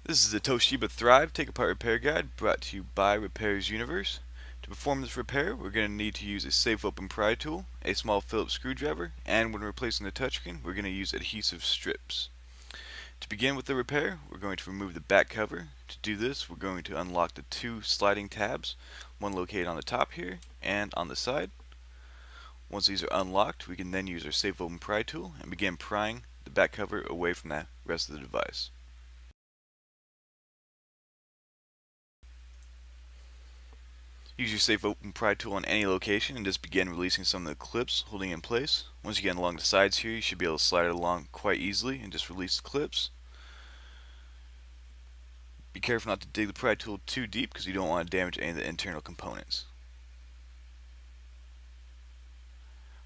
This is the Toshiba Thrive Take Apart Repair Guide brought to you by Repairs Universe. To perform this repair, we're going to need to use a safe open pry tool, a small Phillips screwdriver, and when replacing the touchscreen, we're going to use adhesive strips. To begin with the repair, we're going to remove the back cover. To do this, we're going to unlock the two sliding tabs, one located on the top here and on the side. Once these are unlocked, we can then use our safe open pry tool and begin prying the back cover away from the rest of the device. Use your safe open pry tool on any location and just begin releasing some of the clips holding it in place. Once you get along the sides here, you should be able to slide it along quite easily and just release the clips. Be careful not to dig the pry tool too deep because you don't want to damage any of the internal components.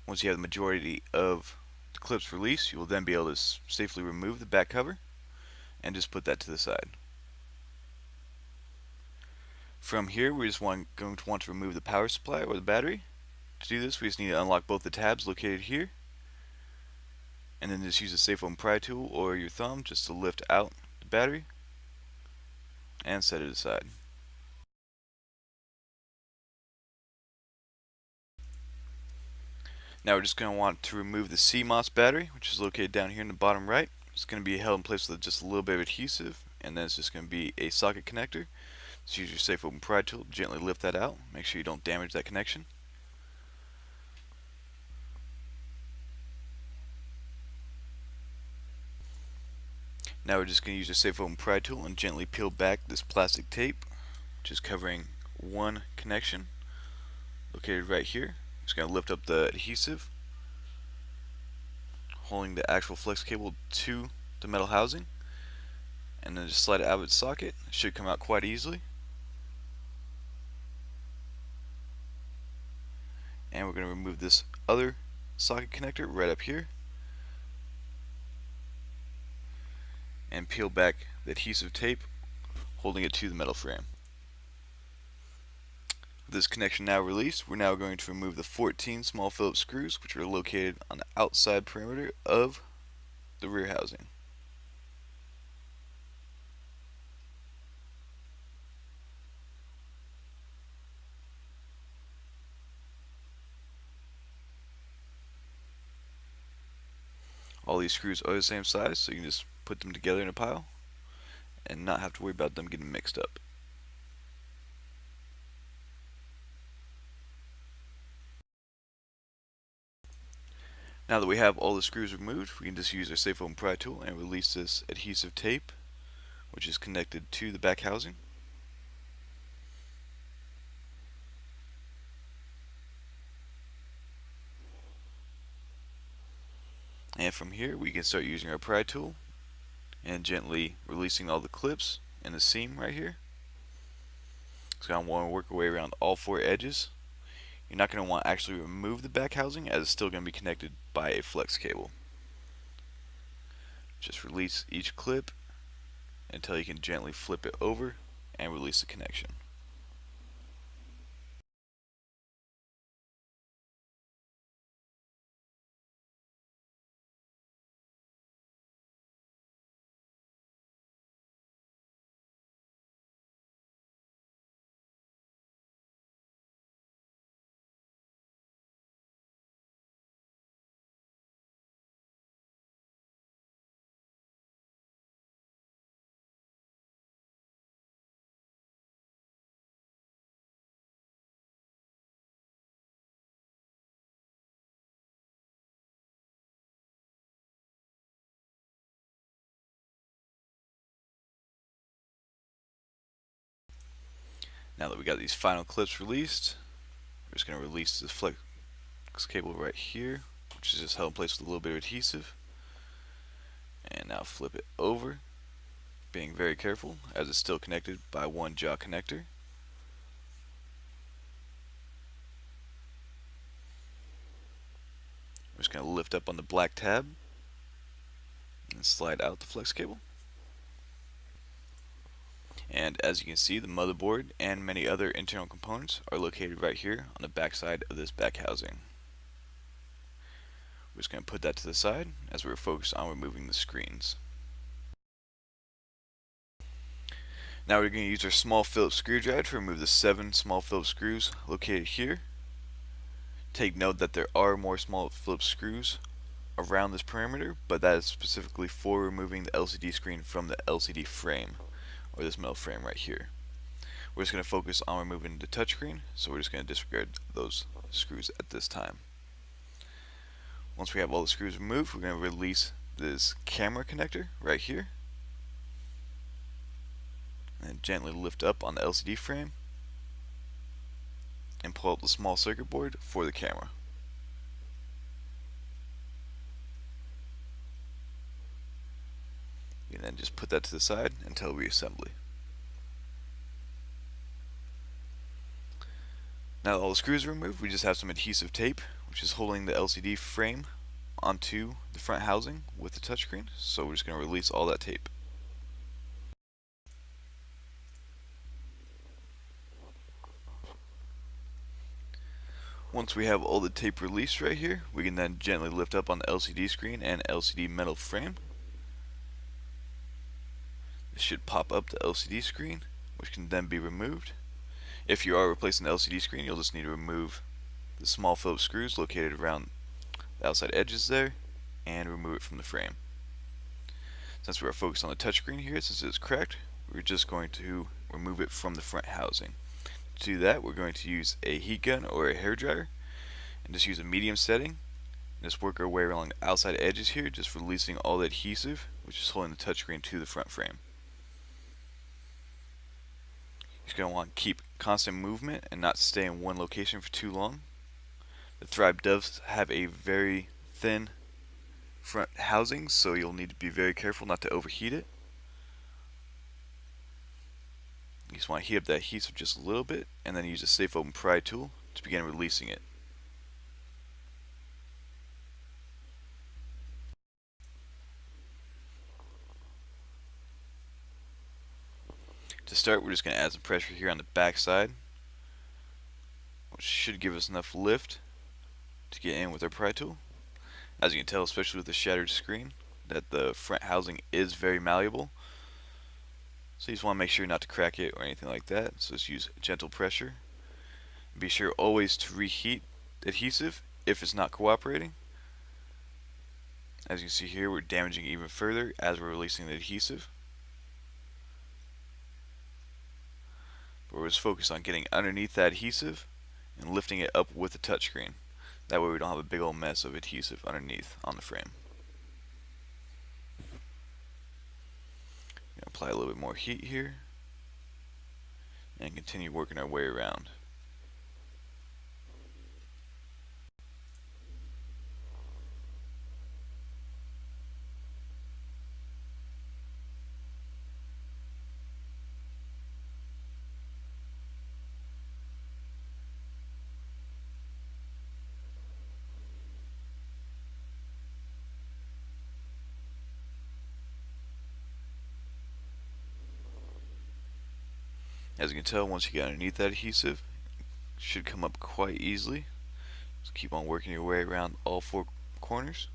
Once you have the majority of the clips released, you will then be able to safely remove the back cover and just put that to the side. From here, we're just going to want to remove the power supply or the battery. To do this, we just need to unlock both the tabs located here, and then just use a safe open pry tool or your thumb just to lift out the battery and set it aside. Now we're just going to want to remove the CMOS battery, which is located down here in the bottom right. It's going to be held in place with just a little bit of adhesive, and then it's just going to be a socket connector. Just use your safe open pry tool to gently lift that out. Make sure you don't damage that connection. Now we're just going to use a safe open pry tool and gently peel back this plastic tape, which is covering one connection located right here. Just going to lift up the adhesive, holding the actual flex cable to the metal housing, and then just slide it out of its socket. It should come out quite easily. And we're going to remove this other socket connector right up here and peel back the adhesive tape holding it to the metal frame. With this connection now released, we're now going to remove the 14 small Phillips screws which are located on the outside perimeter of the rear housing. All these screws are the same size, so you can just put them together in a pile and not have to worry about them getting mixed up. Now that we have all the screws removed, we can just use our safe open pry tool and release this adhesive tape, which is connected to the back housing. And from here, we can start using our pry tool and gently releasing all the clips in the seam right here. So I'm going to work our way around all four edges. You're not going to want to actually remove the back housing as it's still going to be connected by a flex cable. Just release each clip until you can gently flip it over and release the connection. Now that we got these final clips released, we're just going to release this flex cable right here, which is just held in place with a little bit of adhesive. And now flip it over, being very careful as it's still connected by one jaw connector. We're just going to lift up on the black tab and slide out the flex cable. And as you can see, the motherboard and many other internal components are located right here on the back side of this back housing. We're just going to put that to the side as we're focused on removing the screens. Now we're going to use our small Phillips screwdriver to remove the 7 small Phillips screws located here. Take note that there are more small Phillips screws around this perimeter, but that is specifically for removing the LCD screen from the LCD frame, or this metal frame right here. We're just going to focus on removing the touchscreen, so we're just going to disregard those screws at this time. Once we have all the screws removed, we're going to release this camera connector right here, and gently lift up on the LCD frame and pull out the small circuit board for the camera. And then just put that to the side until reassembly. Now that all the screws are removed, we just have some adhesive tape, which is holding the LCD frame onto the front housing with the touchscreen. So we're just going to release all that tape. Once we have all the tape released right here, we can then gently lift up on the LCD screen and LCD metal frame. This should pop up the LCD screen, which can then be removed. If you are replacing the LCD screen, you'll just need to remove the small Phillips screws located around the outside edges there and remove it from the frame. Since we are focused on the touchscreen here, since it's cracked, we're just going to remove it from the front housing. To do that, we're going to use a heat gun or a hairdryer and just use a medium setting and just work our way along the outside edges here, just releasing all the adhesive which is holding the touchscreen to the front frame. You're going to want to keep constant movement and not stay in one location for too long. The Thrive does have a very thin front housing, so you'll need to be very careful not to overheat it. You just want to heat up that adhesive just a little bit and then use a safe open pry tool to begin releasing it. To start, we're just going to add some pressure here on the back side, which should give us enough lift to get in with our pry tool. As you can tell, especially with the shattered screen, that the front housing is very malleable. So you just want to make sure not to crack it or anything like that. So just use gentle pressure. Be sure always to reheat the adhesive if it's not cooperating. As you can see here, we're damaging even further as we're releasing the adhesive. But we're just focused on getting underneath that adhesive and lifting it up with the touchscreen. That way we don't have a big old mess of adhesive underneath on the frame. Apply a little bit more heat here and continue working our way around. As you can tell, once you get underneath that adhesive, it should come up quite easily. Just keep on working your way around all 4 corners.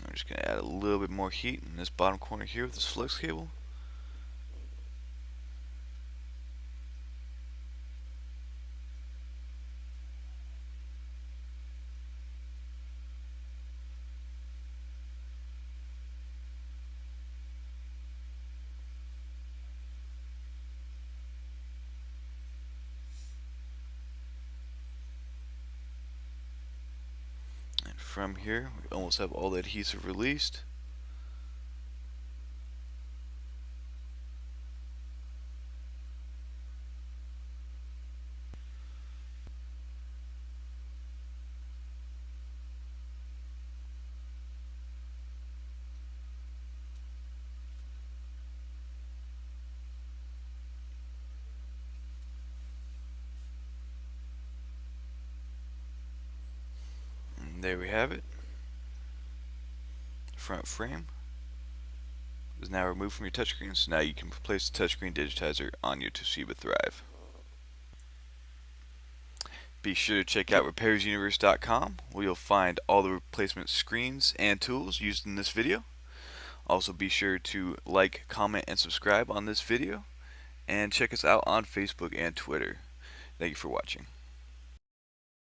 I'm just going to add a little bit more heat in this bottom corner here with this flex cable. From here, we almost have all the adhesive released. And there we have it. Front frame is now removed from your touchscreen, so now you can place the touchscreen digitizer on your Toshiba Thrive. Be sure to check out repairsuniverse.com, where you'll find all the replacement screens and tools used in this video. Also be sure to like, comment, and subscribe on this video, and check us out on Facebook and Twitter. Thank you for watching.